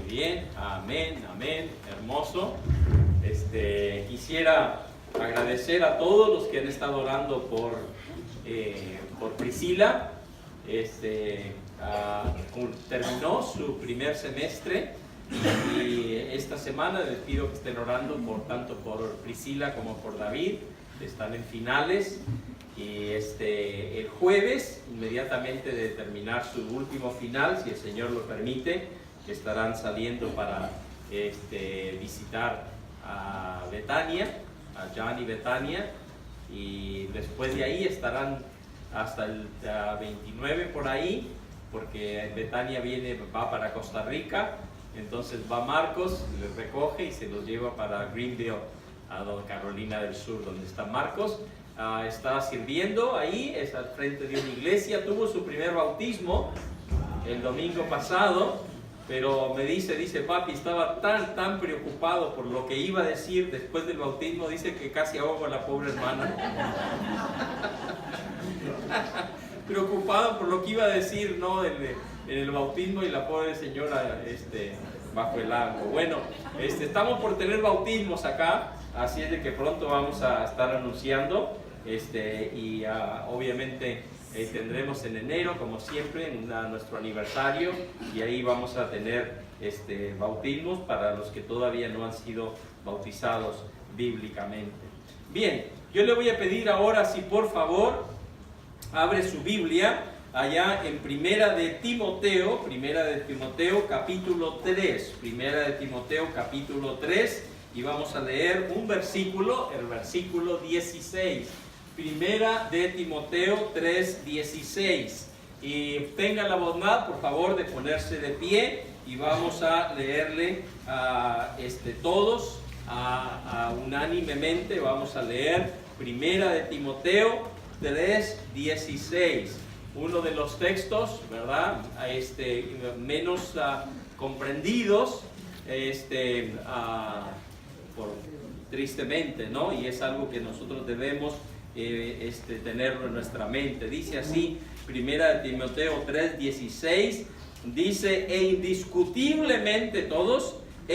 Bien, amén, amén, hermoso. Quisiera agradecer a todos los que han estado orando por Priscila. Terminó su primer semestre y esta semana les pido que estén orando tanto por Priscila como por David. Están en finales y el jueves, inmediatamente de terminar su último final, si el Señor lo permite, estarán saliendo para visitar a Betania, a Jan y Betania, y después de ahí estarán hasta el 29 por ahí, porque Betania va para Costa Rica, entonces va Marcos, les recoge y se los lleva para Greenville, a Carolina del Sur, donde está Marcos. Está sirviendo ahí, está al frente de una iglesia, tuvo su primer bautismo el domingo pasado, pero me dice papi, estaba tan preocupado por lo que iba a decir después del bautismo, dice que casi ahogo a la pobre hermana. Preocupado por lo que iba a decir, ¿no? en el bautismo, y la pobre señora bajo el agua. Bueno, estamos por tener bautismos acá, así es de que pronto vamos a estar anunciando, y obviamente tendremos en enero, como siempre, nuestro aniversario, y ahí vamos a tener bautismos para los que todavía no han sido bautizados bíblicamente. Bien, yo le voy a pedir ahora, si por favor abre su Biblia allá en Primera de Timoteo capítulo 3, Primera de Timoteo capítulo 3, y vamos a leer un versículo, el versículo 16. Primera de Timoteo 3:16, y tengan la bondad, por favor, de ponerse de pie, y vamos a leerle todos unánimemente. Vamos a leer Primera de Timoteo 3:16, uno de los textos, ¿verdad?, menos comprendidos, tristemente, ¿no? Y es algo que nosotros debemos tenerlo en nuestra mente. Dice así, Primera de Timoteo 3:16, dice: e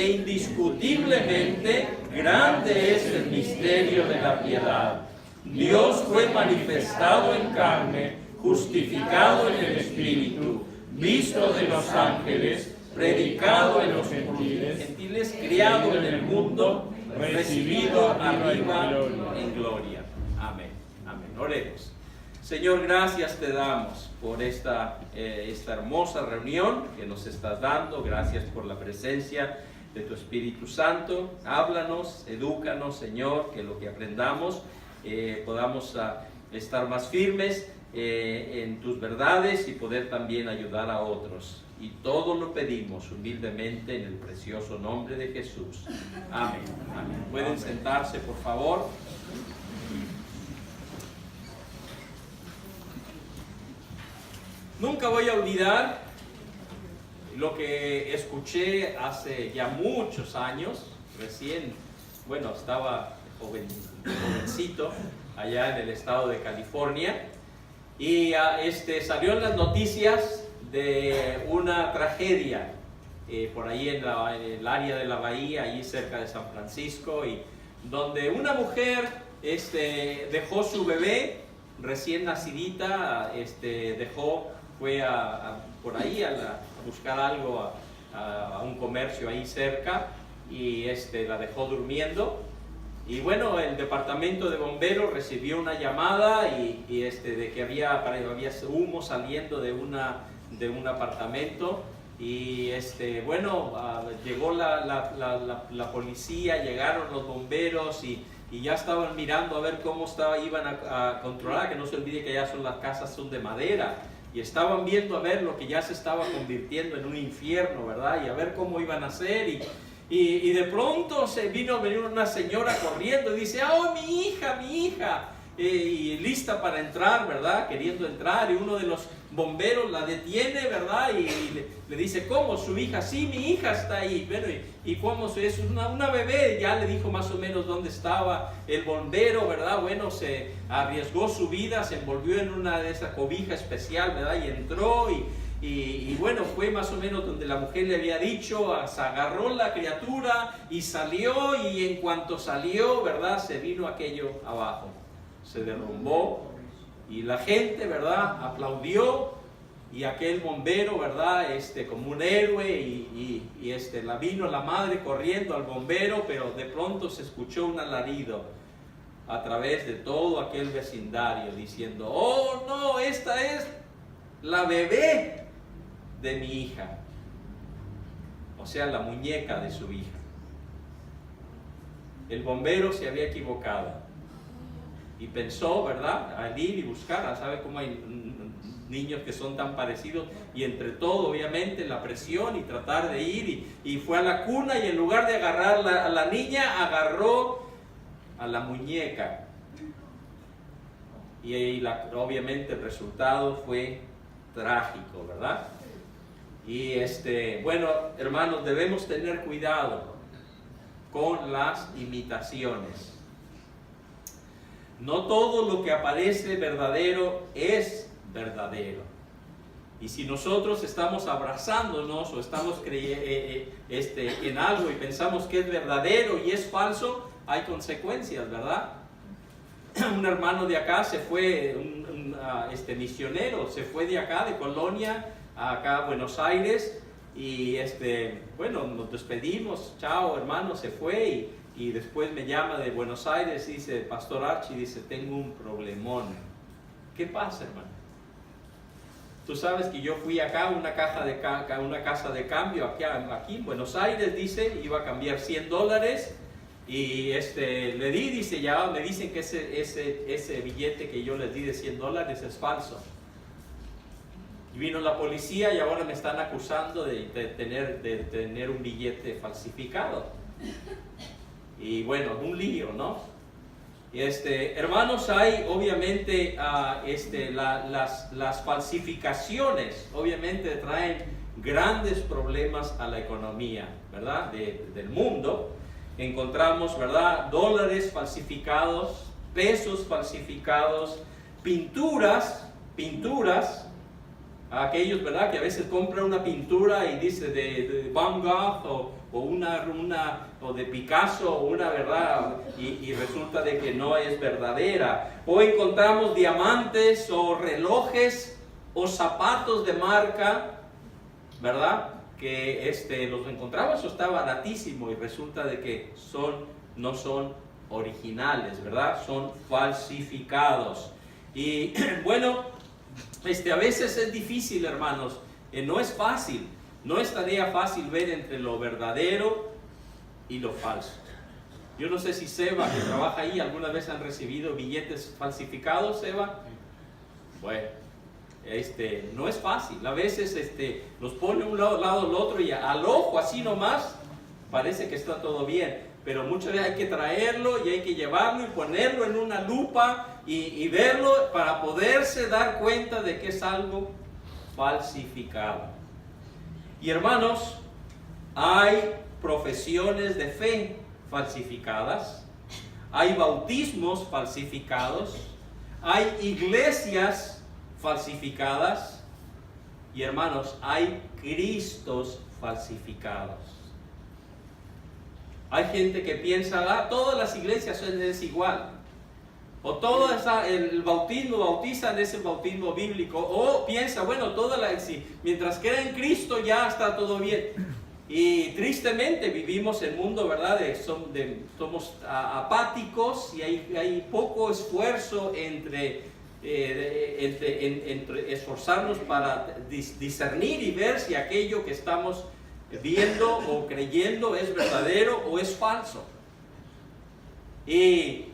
indiscutiblemente grande es el misterio de la piedad. Dios fue manifestado en carne, justificado en el Espíritu, visto de los ángeles, predicado en los gentiles, criado en el mundo, recibido arriba en gloria. Amén. Amén. Oremos. Señor, gracias te damos por esta hermosa reunión que nos estás dando. Gracias por la presencia de tu Espíritu Santo. Háblanos, edúcanos, Señor, que lo que aprendamos podamos estar más firmes en tus verdades y poder también ayudar a otros. Y todo lo pedimos humildemente en el precioso nombre de Jesús. Amén. Amén. Pueden sentarse, por favor. Nunca voy a olvidar lo que escuché hace ya muchos años, recién, estaba jovencito, allá en el estado de California, y salió en las noticias de una tragedia por ahí en el área de la bahía, ahí cerca de San Francisco, y donde una mujer dejó su bebé recién nacidita, fue por ahí a buscar algo a un comercio ahí cerca, y la dejó durmiendo. Y bueno, el departamento de bomberos recibió una llamada de que había humo saliendo de un apartamento, y llegó la policía, llegaron los bomberos, y ya estaban mirando a ver cómo iban a controlar, que no se olvide que ya las casas son de madera, y estaban viendo a ver lo que ya se estaba convirtiendo en un infierno, ¿verdad? Y a ver cómo iban a hacer, y de pronto vino una señora corriendo y dice: ¡oh, mi hija! Y lista para entrar, ¿verdad? Queriendo entrar, y uno de los bomberos la detiene, ¿verdad? Y le dice: ¿cómo? ¿Su hija? Sí, mi hija está ahí. Bueno, ¿y cómo es? Una bebé. Ya le dijo más o menos dónde estaba el bombero, ¿verdad? Bueno, se arriesgó su vida, se envolvió en una de esas cobijas especial, ¿verdad? Y entró, y bueno, fue más o menos donde la mujer le había dicho, se agarró la criatura y salió, y en cuanto salió, ¿verdad? Se vino aquello abajo, se derrumbó, y la gente, ¿verdad?, aplaudió, y aquel bombero, ¿verdad?, como un héroe, y vino la madre corriendo al bombero, pero de pronto se escuchó un alarido a través de todo aquel vecindario diciendo: ¡oh, no, esta es la bebé de mi hija! O sea, la muñeca de su hija. El bombero se había equivocado y pensó, ¿verdad?, al ir y buscar, ¿sabe cómo hay niños que son tan parecidos, y entre todo obviamente la presión y tratar de ir, y fue a la cuna y en lugar de agarrar a la niña, agarró a la muñeca, y obviamente el resultado fue trágico, ¿verdad? Y bueno, hermanos, debemos tener cuidado con las imitaciones. No todo lo que aparece verdadero es verdadero. Y si nosotros estamos abrazándonos o estamos en algo y pensamos que es verdadero y es falso, hay consecuencias, ¿verdad? Un hermano de acá se fue, un misionero, se fue de acá, de Colonia, acá a Buenos Aires, y bueno, nos despedimos, chao hermano, se fue, y después me llama de Buenos Aires y dice, Pastor Archie, dice, tengo un problemón. ¿Qué pasa, hermano? Tú sabes que yo fui acá a una casa de cambio aquí en Buenos Aires, dice, iba a cambiar $100, y le di, dice, ya me dicen que ese billete que yo les di de $100 es falso. Y vino la policía y ahora me están acusando de tener un billete falsificado. Y bueno, un lío, ¿no? Hermanos, hay obviamente las falsificaciones, obviamente traen grandes problemas a la economía, ¿verdad? Del mundo. Encontramos, ¿verdad? Dólares falsificados, pesos falsificados, pinturas, aquellos, ¿verdad? Que a veces compran una pintura y dice de Van Gogh o de Picasso o una, ¿verdad? Y resulta de que no es verdadera. O encontramos diamantes o relojes o zapatos de marca, ¿verdad? Que los encontramos, está baratísimo y resulta de que no son originales, ¿verdad? Son falsificados. Y bueno, a veces es difícil, hermanos, no es fácil, no es tarea fácil ver entre lo verdadero y lo falso. Yo no sé si Seba, que trabaja ahí, alguna vez han recibido billetes falsificados, Seba. Bueno, no es fácil, a veces los pone un lado al otro y al ojo así nomás parece que está todo bien, pero muchas veces hay que traerlo y hay que llevarlo y ponerlo en una lupa y verlo para poderse dar cuenta de que es algo falsificado. Y hermanos, hay profesiones de fe falsificadas, hay bautismos falsificados, hay iglesias falsificadas y hermanos, hay Cristos falsificados. Hay gente que piensa, todas las iglesias es igual, o el bautismo bautizan es el bautismo bíblico, o piensa, bueno, mientras queda en Cristo ya está todo bien. Y tristemente vivimos en un mundo, ¿verdad? Somos apáticos y hay poco esfuerzo entre esforzarnos para discernir y ver si aquello que estamos viendo o creyendo es verdadero o es falso. Y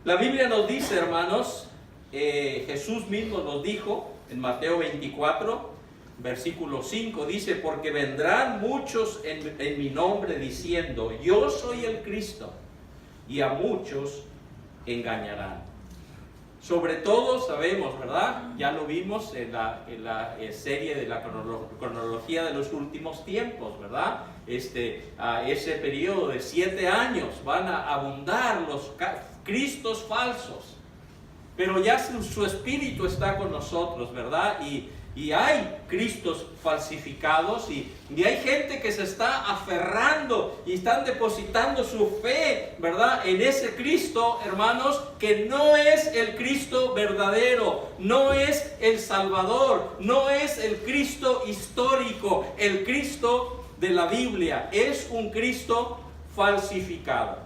la Biblia nos dice, hermanos, Jesús mismo nos dijo en Mateo 24, versículo 5, dice, porque vendrán muchos en mi nombre diciendo, yo soy el Cristo, y a muchos engañarán. Sobre todo sabemos, ¿verdad? Ya lo vimos en la serie de la cronología de los últimos tiempos, ¿verdad? Ese periodo de 7 años van a abundar los cristos falsos, pero ya su espíritu está con nosotros, ¿verdad? Y hay cristos falsificados y hay gente que se está aferrando y están depositando su fe, ¿verdad? En ese Cristo, hermanos, que no es el Cristo verdadero, no es el Salvador, no es el Cristo histórico, el Cristo de la Biblia, es un Cristo falsificado.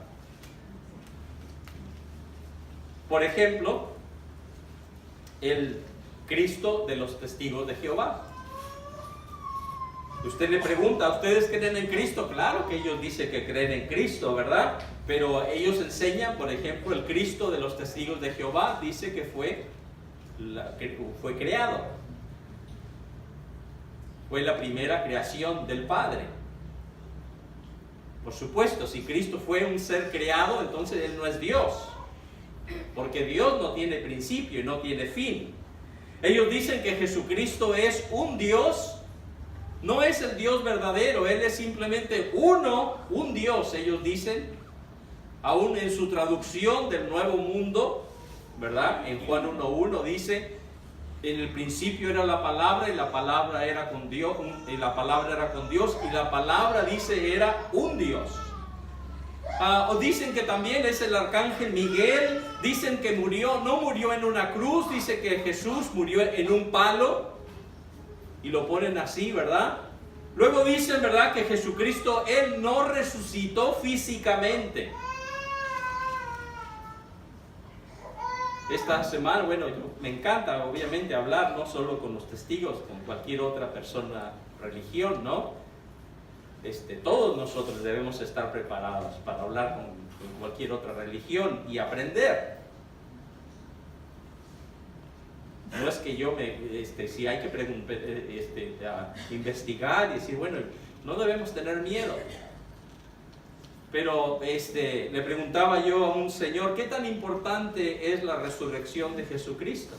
Por ejemplo, el Cristo de los testigos de Jehová. Usted le pregunta, ¿ustedes creen en Cristo? Claro que ellos dicen que creen en Cristo, ¿verdad? Pero ellos enseñan, por ejemplo, el Cristo de los testigos de Jehová dice que fue fue creado. Fue la primera creación del Padre. Por supuesto, si Cristo fue un ser creado, entonces Él no es Dios. Porque Dios no tiene principio y no tiene fin. Ellos dicen que Jesucristo es un Dios. No es el Dios verdadero. Él es simplemente un Dios, ellos dicen. Aún en su traducción del Nuevo Mundo, ¿verdad? En Juan 1:1 dice: en el principio era la palabra, y la palabra era con Dios, y la palabra era con Dios, y la palabra, dice, era un Dios. O dicen que también es el arcángel Miguel. Dicen que no murió en una cruz. Dice que Jesús murió en un palo, y lo ponen así, ¿verdad? Luego dicen, ¿verdad?, que Jesucristo, Él no resucitó físicamente. Esta semana, bueno, me encanta obviamente hablar no solo con los testigos, con cualquier otra persona, religión, ¿no? Todos nosotros debemos estar preparados para hablar con cualquier otra religión y aprender. No es que yo si hay que investigar y decir, bueno, no debemos tener miedo. Pero le preguntaba yo a un señor, ¿qué tan importante es la resurrección de Jesucristo?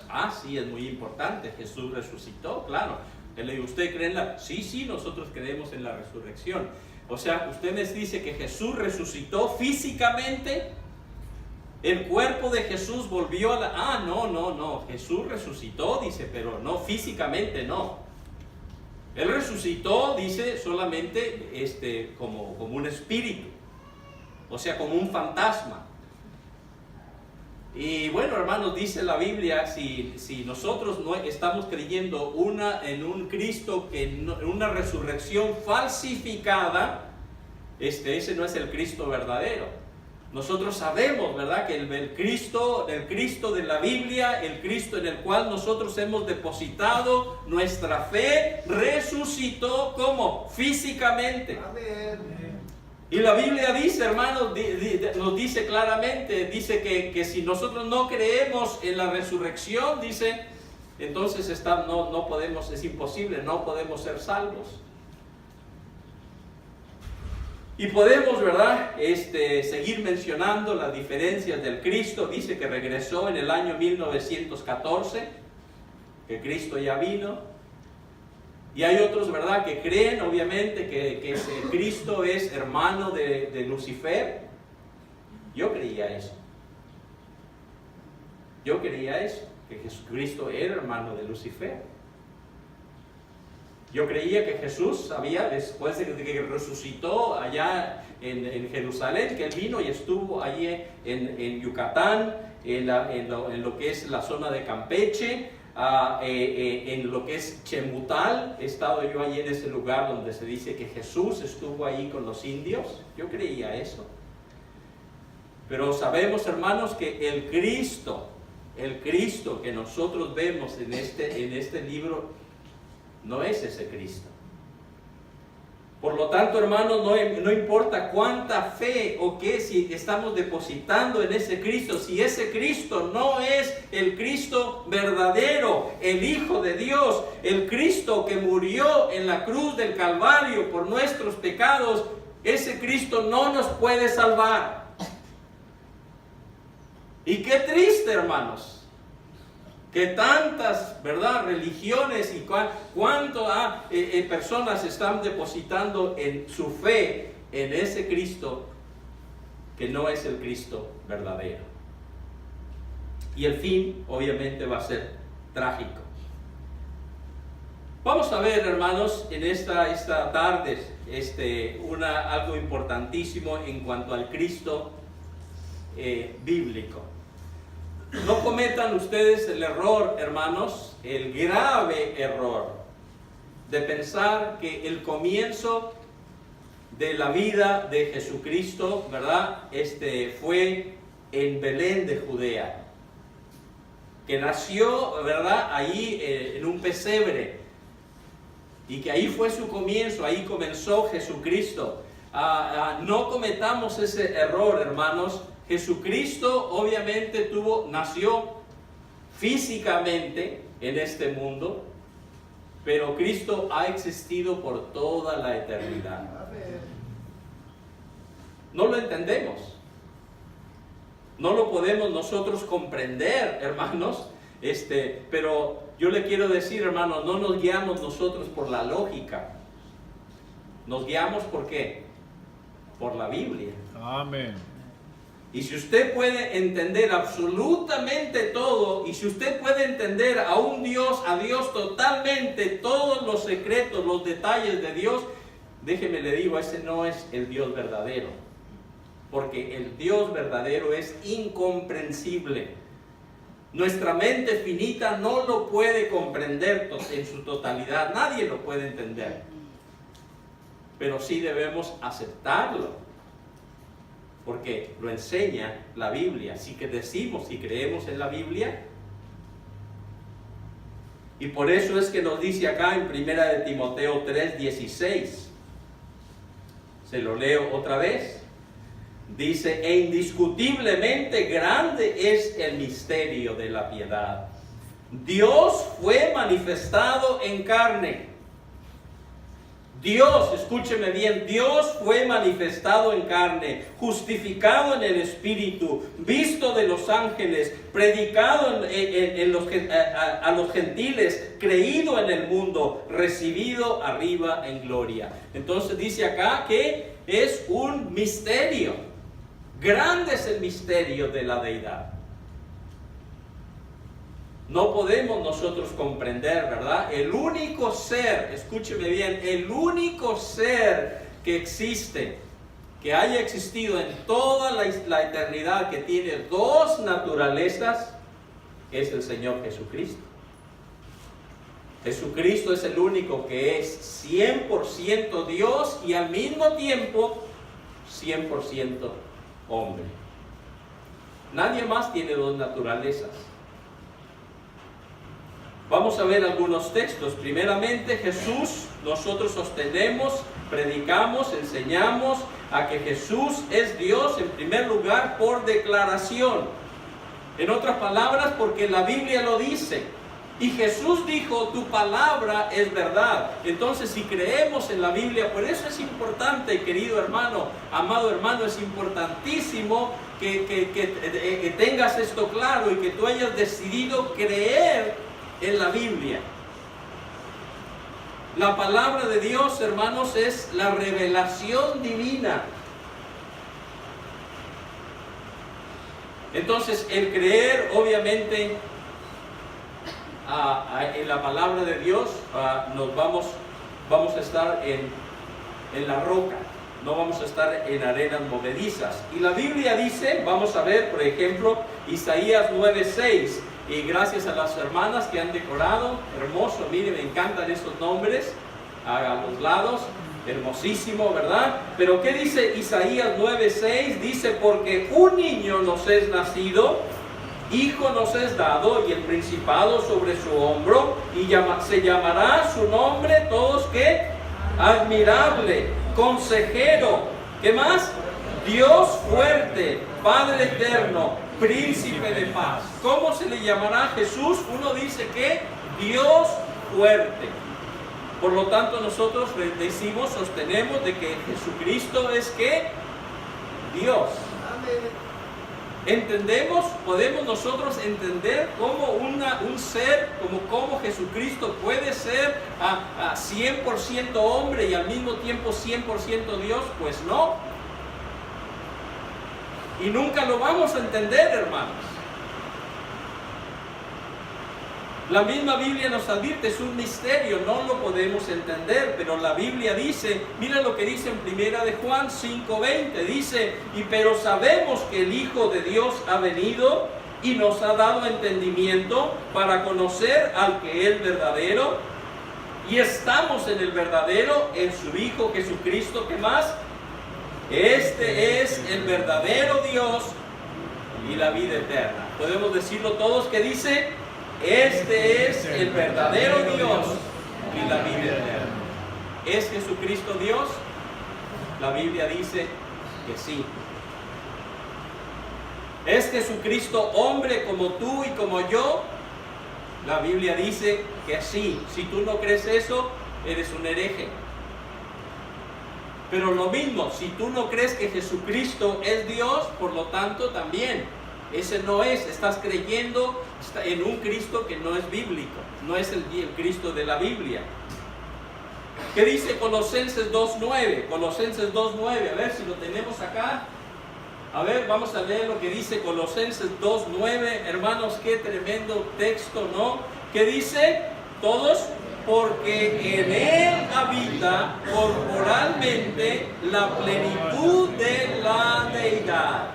Ah, sí, es muy importante. Jesús resucitó, claro. Él le dijo, ¿usted cree en la...? Sí, nosotros creemos en la resurrección. O sea, usted me dice que Jesús resucitó físicamente. El cuerpo de Jesús volvió a la... Ah, no. Jesús resucitó, dice, pero no, físicamente no. Él resucitó, dice, solamente como un espíritu, o sea, como un fantasma. Y bueno, hermanos, dice la Biblia, si nosotros no estamos creyendo en un Cristo, en una resurrección falsificada, ese no es el Cristo verdadero. Nosotros sabemos, ¿verdad?, que el Cristo de la Biblia, el Cristo en el cual nosotros hemos depositado nuestra fe, resucitó, ¿cómo? Físicamente. Amén. Y la Biblia dice, hermanos, nos dice claramente, dice que si nosotros no creemos en la resurrección, dice, entonces no podemos, es imposible, no podemos ser salvos. Y podemos, ¿verdad?, seguir mencionando las diferencias del Cristo. Dice que regresó en el año 1914, que Cristo ya vino. Y hay otros, ¿verdad?, que creen, obviamente, que Cristo es hermano de Lucifer. Yo creía eso. Que Jesucristo era hermano de Lucifer. Yo creía que Jesús después de que resucitó allá en Jerusalén, que Él vino y estuvo allí en Yucatán, en lo que es la zona de Campeche, en lo que es Chemutal. He estado yo allí en ese lugar donde se dice que Jesús estuvo ahí con los indios. Yo creía eso. Pero sabemos, hermanos, que el Cristo que nosotros vemos en este libro, no es ese Cristo. Por lo tanto, hermanos, no importa cuánta fe o qué, si estamos depositando en ese Cristo, si ese Cristo no es el Cristo verdadero, el Hijo de Dios, el Cristo que murió en la cruz del Calvario por nuestros pecados, ese Cristo no nos puede salvar. Y qué triste, hermanos, que tantas, ¿verdad?, religiones y cuántas personas están depositando en su fe en ese Cristo que no es el Cristo verdadero. Y el fin, obviamente, va a ser trágico. Vamos a ver, hermanos, en esta tarde algo importantísimo en cuanto al Cristo bíblico. No cometan ustedes el error, hermanos, el grave error de pensar que el comienzo de la vida de Jesucristo, ¿verdad?, fue en Belén de Judea, que nació, ¿verdad?, ahí en un pesebre, y que ahí fue su comienzo, ahí comenzó Jesucristo. No cometamos ese error, hermanos. Jesucristo obviamente nació físicamente en este mundo, pero Cristo ha existido por toda la eternidad. No lo entendemos, no lo podemos nosotros comprender, hermanos, pero yo le quiero decir, hermanos, no nos guiamos nosotros por la lógica, nos guiamos ¿por qué? Por la Biblia. Amén. Y si usted puede entender absolutamente todo, y si usted puede entender a un Dios, a Dios totalmente, todos los secretos, los detalles de Dios, déjeme le digo, ese no es el Dios verdadero. Porque el Dios verdadero es incomprensible. Nuestra mente finita no lo puede comprender en su totalidad, nadie lo puede entender. Pero sí debemos aceptarlo, porque lo enseña la Biblia. Así que decimos y creemos en la Biblia. Y por eso es que nos dice acá en 1 de Timoteo 3:16. Se lo leo otra vez. Dice: e indiscutiblemente grande es el misterio de la piedad. Dios fue manifestado en carne. Dios, escúcheme bien, Dios fue manifestado en carne, justificado en el Espíritu, visto de los ángeles, predicado a los gentiles, creído en el mundo, recibido arriba en gloria. Entonces dice acá que es un misterio. Grande es el misterio de la deidad. No podemos nosotros comprender, ¿verdad? El único ser, escúcheme bien, el único ser que existe, que haya existido en toda la eternidad, que tiene dos naturalezas, es el Señor Jesucristo. Jesucristo es el único que es 100% Dios y al mismo tiempo 100% hombre. Nadie más tiene dos naturalezas. Vamos a ver algunos textos. Primeramente, Jesús, nosotros sostenemos, predicamos, enseñamos a que Jesús es Dios en primer lugar por declaración. En otras palabras, porque la Biblia lo dice. Y Jesús dijo: tu palabra es verdad. Entonces, si creemos en la Biblia, por eso es importante, querido hermano, amado hermano, es importantísimo que tengas esto claro y que tú hayas decidido creer en la Biblia. La palabra de Dios, hermanos, es la revelación divina. Entonces, el creer, obviamente, en la palabra de Dios, vamos a estar en la roca, no vamos a estar en arenas movedizas. Y la Biblia dice, vamos a ver, por ejemplo, Isaías 9:6. Y gracias a las hermanas que han decorado, hermoso, miren, me encantan estos nombres, a los lados, hermosísimo, ¿verdad? Pero ¿qué dice Isaías 9:6? Dice: porque un niño nos es nacido, hijo nos es dado, y el principado sobre su hombro, y se llamará su nombre, todos, ¿qué? Admirable, consejero, ¿qué más? Dios fuerte, Padre eterno, Príncipe de paz. ¿Cómo se le llamará a Jesús? Uno dice que Dios fuerte. Por lo tanto, nosotros decimos, sostenemos de que Jesucristo es ¿qué? Dios. ¿Entendemos? ¿Podemos nosotros entender cómo un ser como Jesucristo puede ser a 100% hombre y al mismo tiempo 100% Dios? Pues no. Y nunca lo vamos a entender, hermanos. La misma Biblia nos advierte, es un misterio, no lo podemos entender, pero la Biblia dice, mira lo que dice en 1 de Juan 5:20, dice: pero sabemos que el Hijo de Dios ha venido y nos ha dado entendimiento para conocer al que es verdadero, y estamos en el verdadero, en su Hijo Jesucristo. ¿Qué más? Este es el verdadero Dios y la vida eterna. Podemos decirlo todos, que dice: este es el verdadero Dios y la vida eterna. ¿Es Jesucristo Dios? La Biblia dice que sí. ¿Es Jesucristo hombre como tú y como yo? La Biblia dice que sí. Si tú no crees eso, eres un hereje. Pero lo mismo, si tú no crees que Jesucristo es Dios, por lo tanto también, ese no es, estás creyendo en un Cristo que no es bíblico, no es el Cristo de la Biblia. ¿Qué dice Colosenses 2.9? Colosenses 2.9, a ver si lo tenemos acá. A ver, vamos a leer lo que dice Colosenses 2.9. Hermanos, qué tremendo texto, ¿no? ¿Qué dice? Todos, porque en Él habita corporalmente la plenitud de la deidad.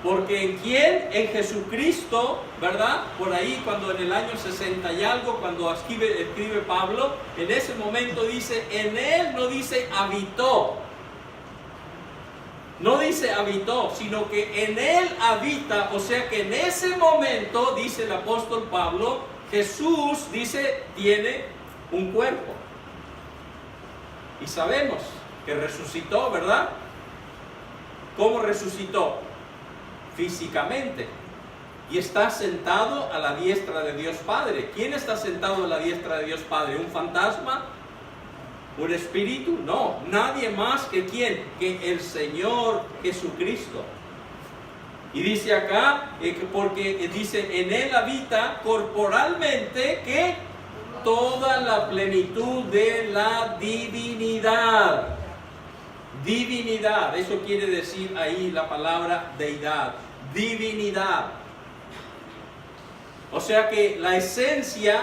Porque ¿en quién? En Jesucristo, ¿verdad? Por ahí, cuando en el año 60 y algo, cuando escribe Pablo, en ese momento dice, en Él no dice habitó. No dice habitó, sino que en Él habita, o sea que en ese momento, dice el apóstol Pablo, Jesús, dice, tiene un cuerpo. Y sabemos que resucitó, ¿verdad? ¿Cómo resucitó? Físicamente. Y está sentado a la diestra de Dios Padre. ¿Quién está sentado a la diestra de Dios Padre? ¿Un fantasma? ¿Un espíritu? No, nadie más que ¿quién? Que el Señor Jesucristo. Y dice acá, porque dice, en Él habita corporalmente que toda la plenitud de la divinidad. Divinidad, eso quiere decir ahí la palabra deidad. Divinidad. O sea que la esencia,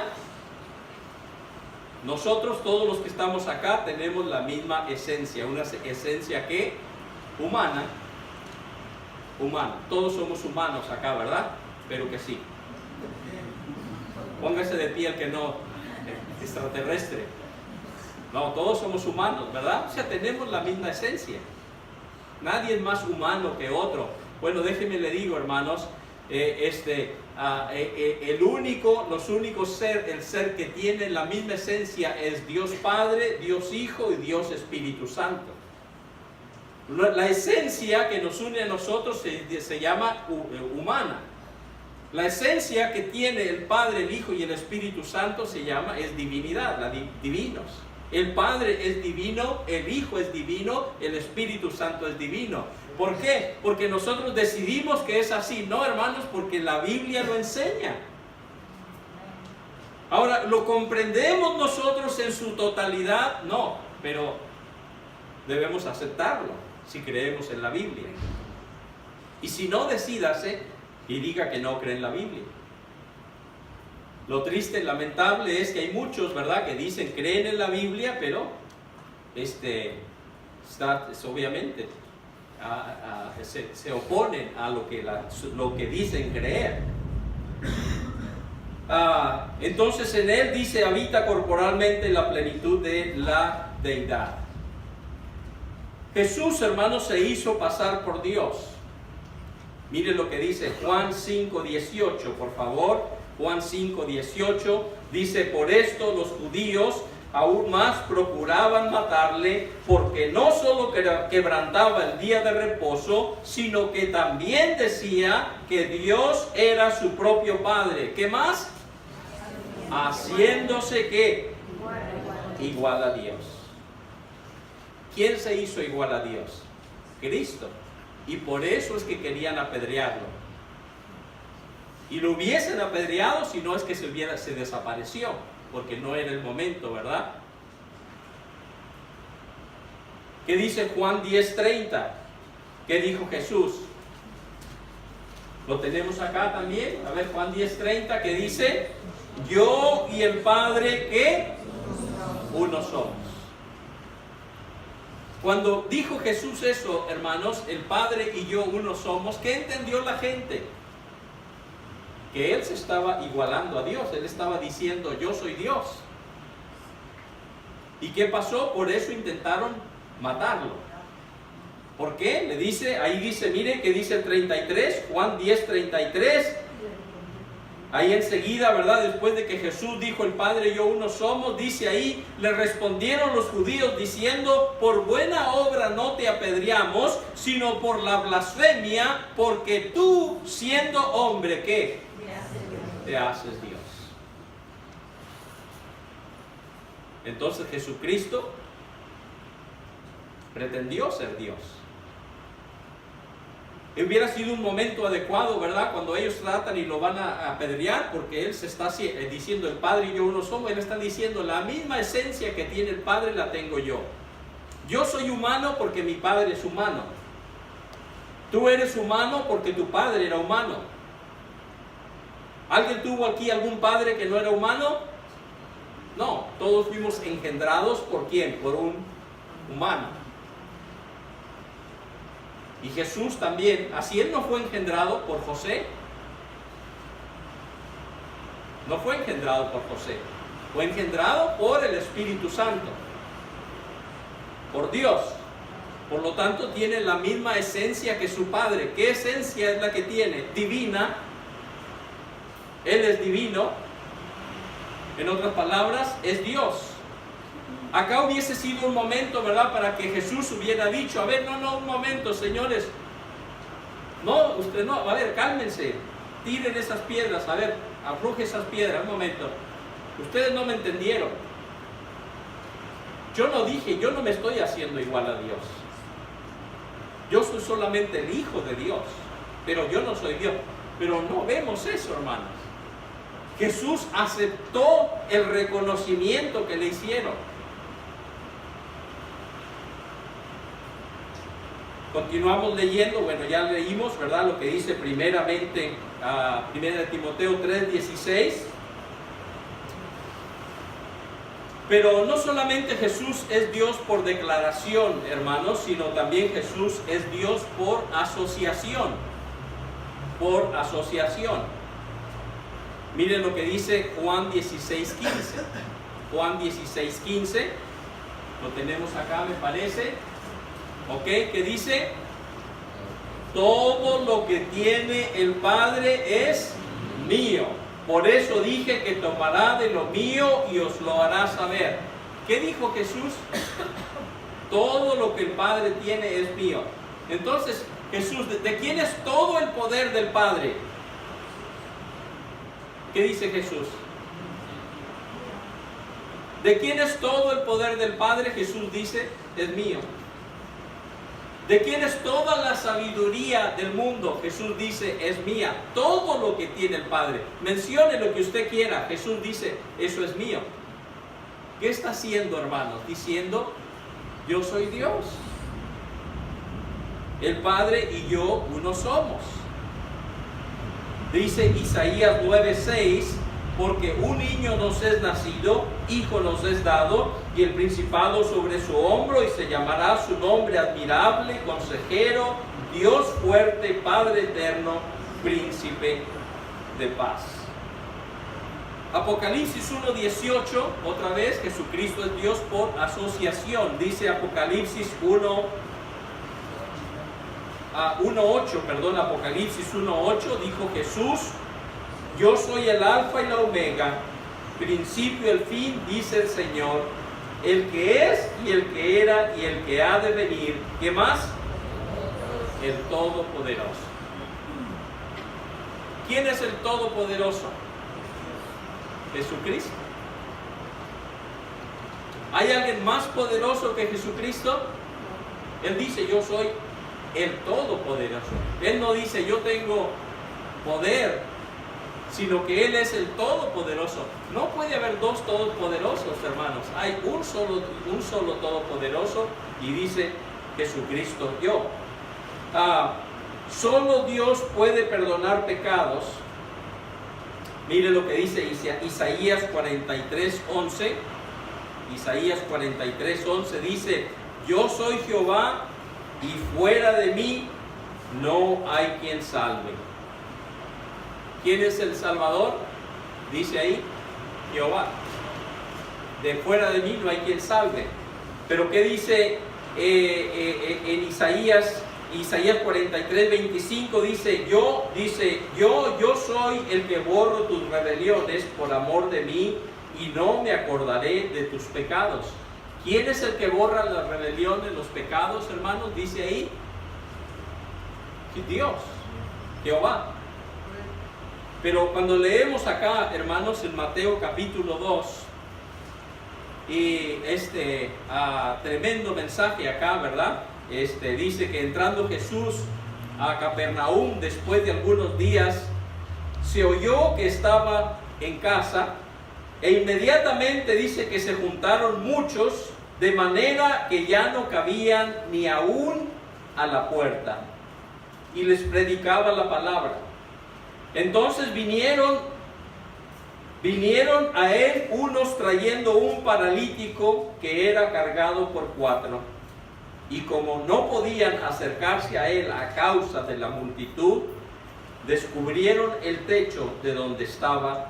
nosotros todos los que estamos acá tenemos la misma esencia, una esencia que humana, todos somos humanos acá, ¿verdad? Pero que sí. Póngase de pie el que no, extraterrestre. No, todos somos humanos, ¿verdad? O sea, tenemos la misma esencia. Nadie es más humano que otro. Bueno, déjenme le digo, hermanos, el ser que tiene la misma esencia es Dios Padre, Dios Hijo y Dios Espíritu Santo. La esencia que nos une a nosotros se llama humana. La esencia que tiene el Padre, el Hijo y el Espíritu Santo es divinidad, divinos. El Padre es divino, el Hijo es divino, el Espíritu Santo es divino. ¿Por qué? Porque nosotros decidimos que es así. No, hermanos, porque la Biblia lo enseña. Ahora, ¿lo comprendemos nosotros en su totalidad? No, pero debemos aceptarlo si creemos en la Biblia. Y si no, decídase y diga que no cree en la Biblia. Lo triste y lamentable es que hay muchos, ¿verdad?, que dicen creen en la Biblia, pero obviamente se oponen a lo que dicen creer. Entonces en Él dice habita corporalmente la plenitud de la deidad. Jesús, hermanos, se hizo pasar por Dios. Miren lo que dice Juan 5:18, por favor. Juan 5:18 dice, por esto los judíos aún más procuraban matarle, porque no solo quebrantaba el día de reposo, sino que también decía que Dios era su propio Padre. ¿Qué más? Haciéndose ¿qué? Igual a Dios. ¿Quién se hizo igual a Dios? Cristo. Y por eso es que querían apedrearlo. Y lo hubiesen apedreado si no es que se desapareció, porque no era el momento, ¿verdad? ¿Qué dice Juan 10:30? ¿Qué dijo Jesús? Lo tenemos acá también. A ver, Juan 10:30, ¿qué dice? Yo y el Padre, ¿qué? Uno somos. Cuando dijo Jesús eso, hermanos, el Padre y yo uno somos, ¿qué entendió la gente? Que Él se estaba igualando a Dios. Él estaba diciendo, yo soy Dios. ¿Y qué pasó? Por eso intentaron matarlo. ¿Por qué? Le dice, ahí dice, miren que dice el 33, Juan 10:33. Ahí enseguida, ¿verdad? Después de que Jesús dijo, el Padre y yo uno somos, dice ahí, le respondieron los judíos diciendo, por buena obra no te apedreamos, sino por la blasfemia, porque tú, siendo hombre, ¿qué? te haces Dios. Entonces Jesucristo pretendió ser Dios. Y hubiera sido un momento adecuado, ¿verdad? Cuando ellos tratan y lo van a apedrear, porque Él se está diciendo, el Padre y yo uno somos. Él está diciendo, la misma esencia que tiene el Padre la tengo yo. Yo soy humano porque mi Padre es humano. Tú eres humano porque tu Padre era humano. ¿Alguien tuvo aquí algún padre que no era humano? No, todos fuimos engendrados ¿por quién? Por un humano. Y Jesús también, así Él no fue engendrado por José. No fue engendrado por José. Fue engendrado por el Espíritu Santo. Por Dios. Por lo tanto, tiene la misma esencia que su Padre. ¿Qué esencia es la que tiene? Divina. Él es divino. En otras palabras, es Dios. Acá hubiese sido un momento, ¿verdad?, para que Jesús hubiera dicho, a ver, no, un momento, señores. No, usted no, a ver, cálmense. Tiren esas piedras, a ver, afloje esas piedras, un momento. Ustedes no me entendieron. Yo no dije, yo no me estoy haciendo igual a Dios. Yo soy solamente el Hijo de Dios, pero yo no soy Dios. Pero no vemos eso, hermanos. Jesús aceptó el reconocimiento que le hicieron. Continuamos leyendo, bueno, ya leímos, ¿verdad?, lo que dice primeramente, primera de Timoteo 3:16. Pero no solamente Jesús es Dios por declaración, hermanos, sino también Jesús es Dios por asociación. Por asociación. Miren lo que dice Juan 16:15. Juan 16:15. Lo tenemos acá, me parece. ¿Ok? ¿Qué dice? Todo lo que tiene el Padre es mío. Por eso dije que tomará de lo mío y os lo hará saber. ¿Qué dijo Jesús? Todo lo que el Padre tiene es mío. Entonces, Jesús, ¿de quién es todo el poder del Padre? ¿Qué dice Jesús? ¿De quién es todo el poder del Padre? Jesús dice, es mío. ¿De quién es toda la sabiduría del mundo? Jesús dice, es mía. Todo lo que tiene el Padre. Mencione lo que usted quiera. Jesús dice, eso es mío. ¿Qué está haciendo, hermanos? Diciendo, yo soy Dios. El Padre y yo uno somos. Dice Isaías 9:6, porque un niño nos es nacido, hijo nos es dado, y el principado sobre su hombro, y se llamará su nombre admirable, consejero, Dios fuerte, Padre eterno, príncipe de paz. Apocalipsis 1:18, otra vez, Jesucristo es Dios por asociación. Dice Apocalipsis 1:8, Apocalipsis 1:8, dijo Jesús, yo soy el alfa y la omega, principio y el fin, dice el Señor, el que es y el que era y el que ha de venir. ¿Qué más? El Todopoderoso. ¿Quién es el Todopoderoso? Jesucristo. ¿Hay alguien más poderoso que Jesucristo? Él dice, yo soy el Todopoderoso. Él no dice, yo tengo poder, sino que Él es el Todopoderoso. No puede haber dos Todopoderosos, hermanos. Hay un solo Todopoderoso, y dice Jesucristo yo. Solo Dios puede perdonar pecados. Mire lo que dice Isaías 43:11. Isaías 43:11 dice, yo soy Jehová y fuera de mí no hay quien salve. ¿Quién es el Salvador? Dice ahí, Jehová. De fuera de mí no hay quien salve. Pero ¿qué dice en Isaías 43:25? Dice, yo soy el que borro tus rebeliones por amor de mí y no me acordaré de tus pecados. ¿Quién es el que borra las rebeliones, los pecados, hermanos? Dice ahí, Dios, Jehová. Pero cuando leemos acá, hermanos, en Mateo capítulo 2, y tremendo mensaje acá, ¿verdad? Dice que entrando Jesús a Capernaum, después de algunos días, se oyó que estaba en casa, e inmediatamente dice que se juntaron muchos, de manera que ya no cabían ni aún a la puerta, y les predicaba la palabra. Entonces vinieron a él unos trayendo un paralítico que era cargado por 4, y como no podían acercarse a él a causa de la multitud, descubrieron el techo de donde estaba,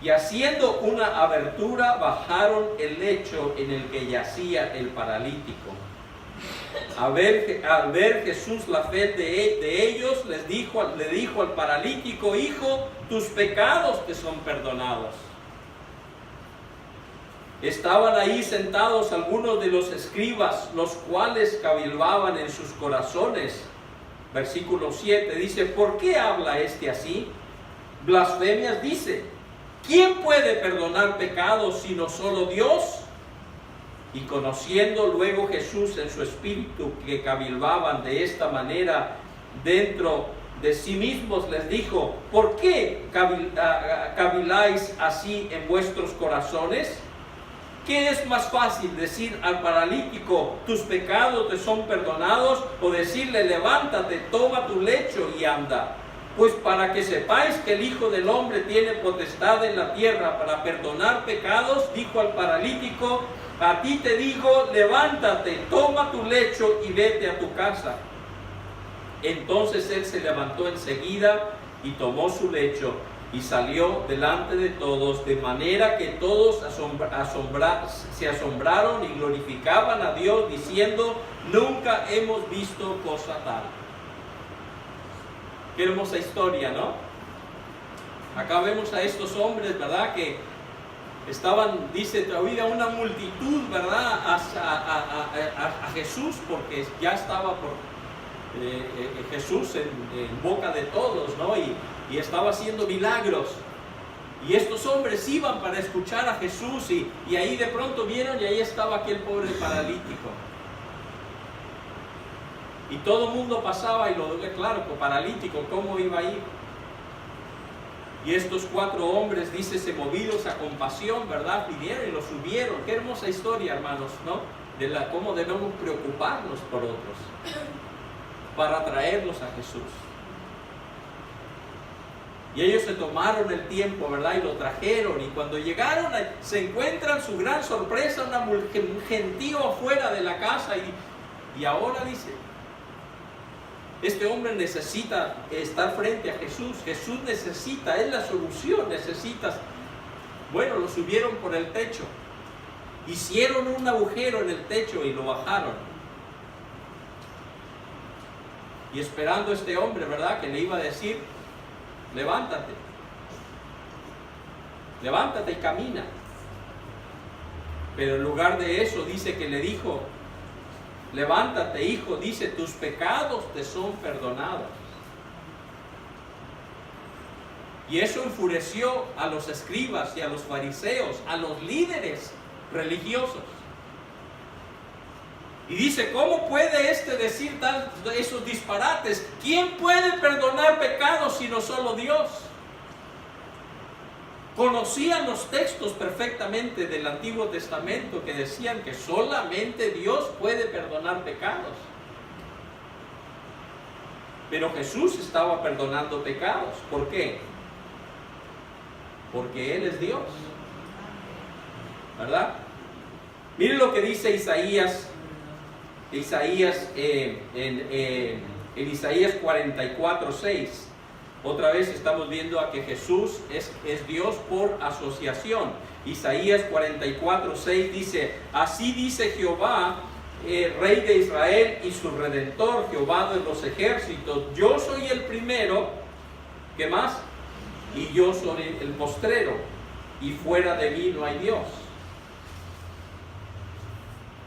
y haciendo una abertura bajaron el lecho en el que yacía el paralítico. Al ver Jesús la fe de ellos, le dijo al paralítico: hijo, tus pecados te son perdonados. Estaban ahí sentados algunos de los escribas, los cuales cavilbaban en sus corazones. Versículo 7 dice: ¿por qué habla este así? Blasfemias dice. ¿Quién puede perdonar pecados sino solo Dios? Y conociendo luego Jesús en su espíritu que cavilbaban de esta manera dentro de sí mismos, les dijo: ¿por qué caviláis así en vuestros corazones? ¿Qué es más fácil, decir al paralítico: tus pecados te son perdonados, o decirle: levántate, toma tu lecho y anda? Pues para que sepáis que el Hijo del Hombre tiene potestad en la tierra para perdonar pecados, dijo al paralítico: a ti te digo, levántate, toma tu lecho y vete a tu casa. Entonces él se levantó enseguida y tomó su lecho y salió delante de todos, de manera que todos se asombraron y glorificaban a Dios, diciendo: nunca hemos visto cosa tal. Qué hermosa historia, ¿no? Acá vemos a estos hombres, ¿verdad? Que estaban, dice, había una multitud, ¿verdad? A Jesús, porque ya estaba por Jesús en boca de todos, ¿no? Y estaba haciendo milagros. Y estos hombres iban para escuchar a Jesús, y ahí de pronto vieron, y ahí estaba aquel pobre paralítico. Y todo el mundo pasaba y lo ve, claro, paralítico, ¿cómo iba a ir? Y estos 4 hombres, dice, se movidos a compasión, ¿verdad? Vinieron y lo subieron. Qué hermosa historia, hermanos, ¿no? De cómo debemos preocuparnos por otros para traerlos a Jesús. Y ellos se tomaron el tiempo, ¿verdad? Y lo trajeron. Y cuando llegaron, se encuentran, su gran sorpresa, un gentío afuera de la casa. Y ahora dice: este hombre necesita estar frente a Jesús. Jesús necesita, es la solución, necesitas. Bueno, lo subieron por el techo. Hicieron un agujero en el techo y lo bajaron. Y esperando a este hombre, ¿verdad? Que le iba a decir: levántate. Levántate y camina. Pero en lugar de eso, dice que le dijo: levántate, hijo, dice, tus pecados te son perdonados. Y eso enfureció a los escribas y a los fariseos, a los líderes religiosos. Y dice: ¿cómo puede decir esos disparates? ¿Quién puede perdonar pecados sino solo Dios? Conocían los textos perfectamente del Antiguo Testamento que decían que solamente Dios puede perdonar pecados. Pero Jesús estaba perdonando pecados. ¿Por qué? Porque Él es Dios, ¿verdad? Miren lo que dice Isaías en Isaías 44:6. Otra vez estamos viendo a que Jesús es Dios por asociación. Isaías 44:6 dice: así dice Jehová, Rey de Israel y su Redentor, Jehová de los ejércitos: yo soy el primero, ¿qué más? Y yo soy el postrero, y fuera de mí no hay Dios.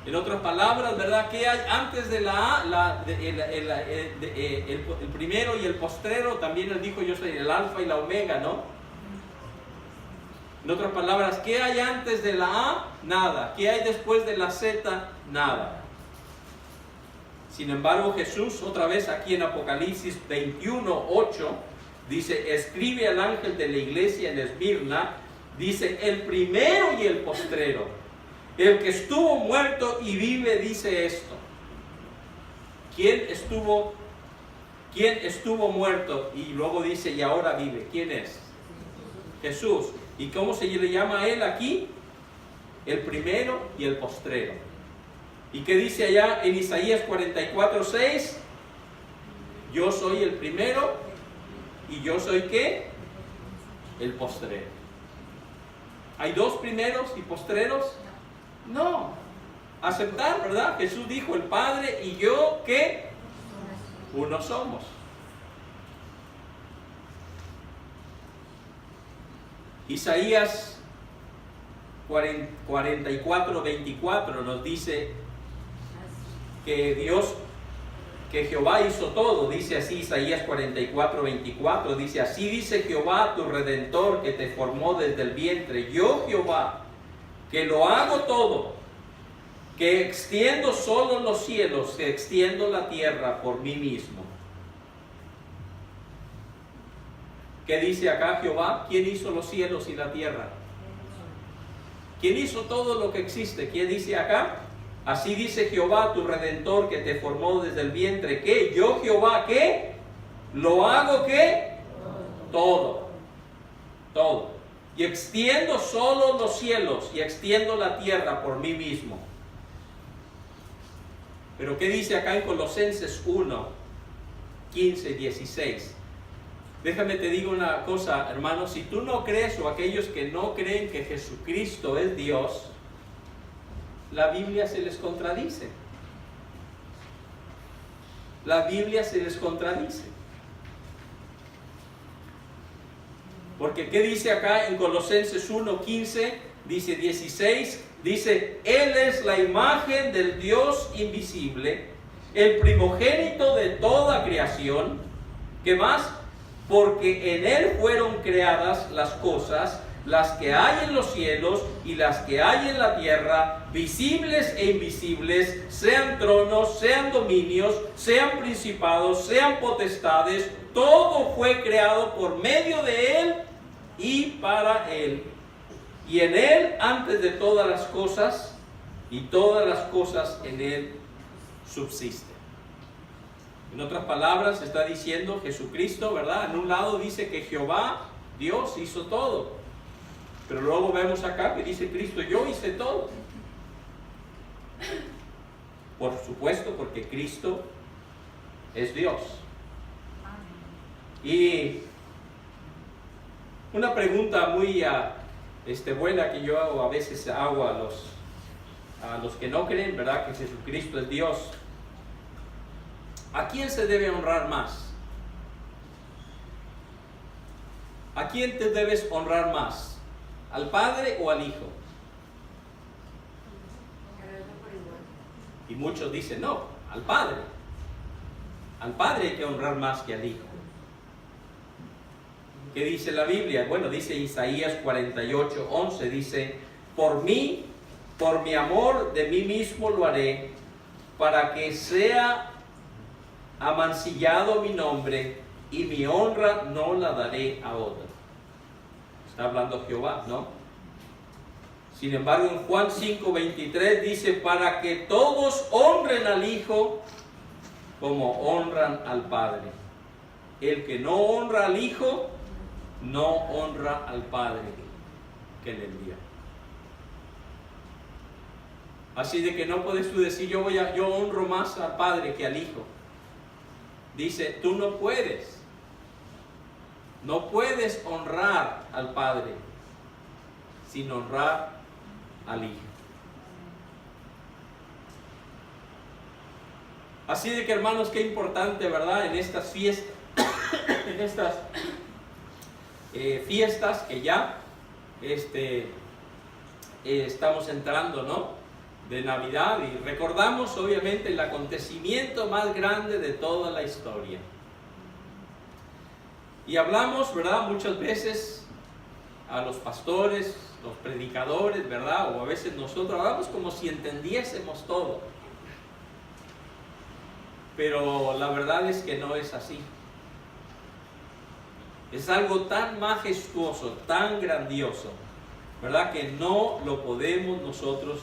En otras palabras, ¿verdad? ¿Qué hay antes de la A? El primero y el postrero. También él dijo, yo soy el alfa y la omega, ¿no? En otras palabras, ¿qué hay antes de la A? Nada. ¿Qué hay después de la Z? Nada. Sin embargo, Jesús, otra vez aquí en Apocalipsis 21:8, dice, escribe al ángel de la iglesia en Esmirna, dice, el primero y el postrero, el que estuvo muerto y vive, dice esto. ¿Quién estuvo muerto y luego dice, y ahora vive? ¿Quién es? Jesús. ¿Y cómo se le llama a él aquí? El primero y el postrero. ¿Y qué dice allá en Isaías 44:6? Yo soy el primero y yo soy ¿qué? El postrero. ¿Hay dos primeros y postreros? No. Aceptar, ¿verdad? Jesús dijo, el Padre y yo, ¿qué? Uno somos. Isaías 44:24 nos dice que Jehová hizo todo. Dice así Isaías 44:24, dice, así dice Jehová tu Redentor que te formó desde el vientre, yo Jehová, que lo hago todo, que extiendo solo los cielos, que extiendo la tierra por mí mismo. ¿Qué dice acá Jehová? ¿Quién hizo los cielos y la tierra? ¿Quién hizo todo lo que existe? ¿Quién dice acá? Así dice Jehová tu Redentor que te formó desde el vientre. ¿Qué? Yo Jehová, ¿qué? Lo hago, ¿qué? Todo. Todo. Y extiendo solo los cielos y extiendo la tierra por mí mismo. Pero ¿qué dice acá en Colosenses 1:15-16? Déjame te digo una cosa, hermano, si tú no crees o aquellos que no creen que Jesucristo es Dios, la Biblia se les contradice. La Biblia se les contradice. Porque ¿qué dice acá en Colosenses 1:15? Dice 16, dice, Él es la imagen del Dios invisible, el primogénito de toda creación. ¿Qué más? Porque en Él fueron creadas las cosas, las que hay en los cielos y las que hay en la tierra, visibles e invisibles, sean tronos, sean dominios, sean principados, sean potestades, todo fue creado por medio de Él y para Él. Y en Él antes de todas las cosas, y todas las cosas en Él subsisten. En otras palabras, está diciendo Jesucristo, ¿verdad? En un lado dice que Jehová, Dios, hizo todo. Pero luego vemos acá que dice Cristo, yo hice todo. Por supuesto, porque Cristo es Dios. Y una pregunta muy buena que yo a veces hago a los que no creen, ¿verdad? Que Jesucristo es Dios. ¿A quién se debe honrar más? ¿A quién te debes honrar más? ¿Al Padre o al Hijo? Y muchos dicen, no, al Padre. Al Padre hay que honrar más que al Hijo. ¿Qué dice la Biblia? Bueno, dice Isaías 48:11, dice, por mí, por mi amor de mí mismo lo haré, para que sea amancillado mi nombre, y mi honra no la daré a otro. Está hablando Jehová, ¿no? Sin embargo, en Juan 5:23 dice, para que todos honren al Hijo como honran al Padre. El que no honra al Hijo, no honra al Padre que le envió. Así de que no puedes tú decir, yo honro más al Padre que al Hijo. Dice, tú no puedes. No puedes honrar al Padre sin honrar al Hijo. Así de que, hermanos, qué importante, ¿verdad? En estas fiestas, fiestas que ya estamos entrando, ¿no? de Navidad y recordamos obviamente el acontecimiento más grande de toda la historia. Y hablamos, ¿verdad?, muchas veces a los pastores, los predicadores, ¿verdad?, o a veces nosotros hablamos como si entendiésemos todo. Pero la verdad es que no es así. Es algo tan majestuoso, tan grandioso, ¿verdad?, que no lo podemos nosotros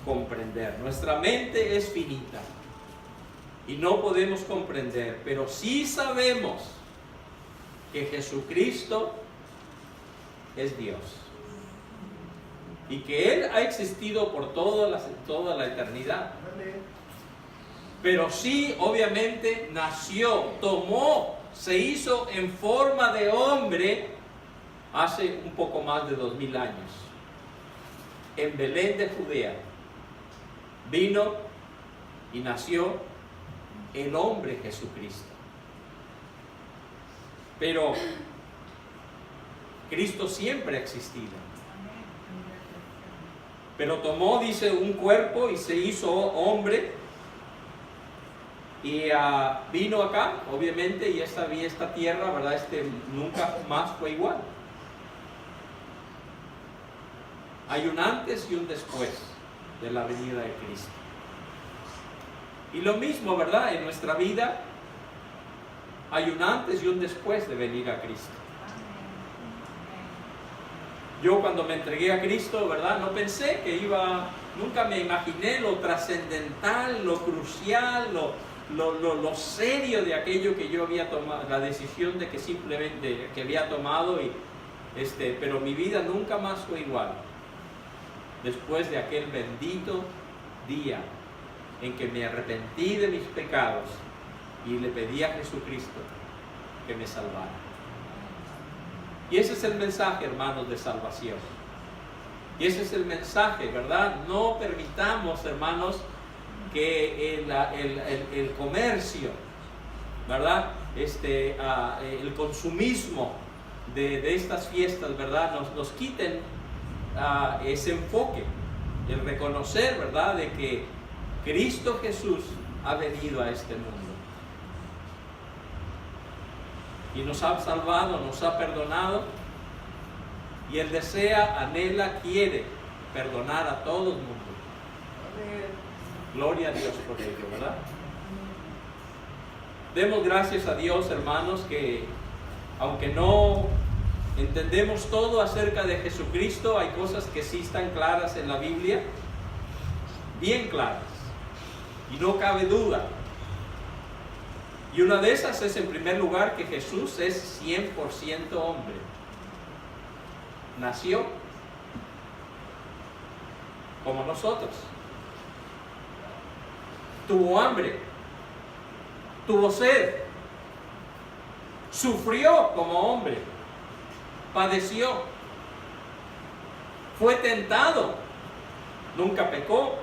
comprender. Nuestra mente es finita y no podemos comprender, pero sí sabemos que Jesucristo es Dios y que Él ha existido por toda la eternidad. Pero sí, obviamente, nació, se hizo en forma de hombre hace un poco más de 2000 años. En Belén de Judea vino y nació el hombre Jesucristo. Pero Cristo siempre ha existido. Pero tomó, dice, un cuerpo y se hizo hombre. Y vino acá, obviamente, y esta tierra, ¿verdad?, nunca más fue igual. Hay un antes y un después de la venida de Cristo. Y lo mismo, ¿verdad?, en nuestra vida hay un antes y un después de venir a Cristo. Yo cuando me entregué a Cristo, ¿verdad?, no pensé que nunca me imaginé lo trascendental, lo crucial, lo serio de aquello que yo había tomado, la decisión de que simplemente que había tomado, pero mi vida nunca más fue igual después de aquel bendito día en que me arrepentí de mis pecados y le pedí a Jesucristo que me salvara. Y ese es el mensaje, hermanos, de salvación. Y ese es el mensaje, ¿verdad? No permitamos, hermanos, que el comercio, ¿verdad?, el consumismo de estas fiestas, ¿verdad?, nos quiten ese enfoque, el reconocer, ¿verdad?, de que Cristo Jesús ha venido a este mundo y nos ha salvado, nos ha perdonado, y Él desea, anhela, quiere perdonar a todo el mundo. Gloria a Dios por ello, ¿verdad? Demos gracias a Dios, hermanos, que aunque no entendemos todo acerca de Jesucristo, hay cosas que sí están claras en la Biblia, bien claras, y no cabe duda. Y una de esas es, en primer lugar, que Jesús es 100% hombre. Nació como nosotros. Tuvo hambre, tuvo sed, sufrió como hombre, padeció, fue tentado, nunca pecó,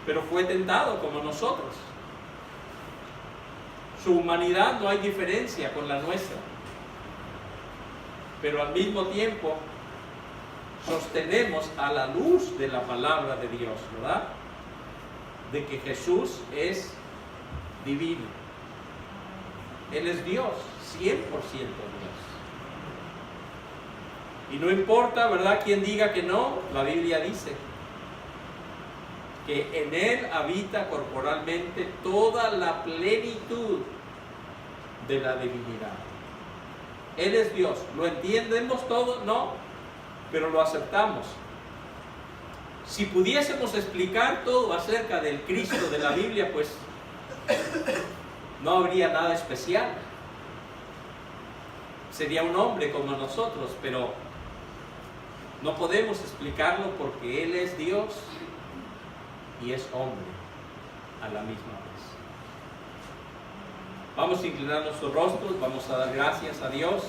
pero fue tentado como nosotros. Su humanidad no hay diferencia con la nuestra, pero al mismo tiempo sostenemos a la luz de la palabra de Dios, ¿verdad?, de que Jesús es divino. Él es Dios, 100% Dios. Y no importa, ¿verdad?, quien diga que no, la Biblia dice que en Él habita corporalmente toda la plenitud de la divinidad. Él es Dios. ¿Lo entendemos todo? No, pero lo aceptamos. Si pudiésemos explicar todo acerca del Cristo de la Biblia, pues no habría nada especial. Sería un hombre como nosotros, pero no podemos explicarlo porque Él es Dios y es hombre a la misma vez. Vamos a inclinar nuestros rostros, vamos a dar gracias a Dios.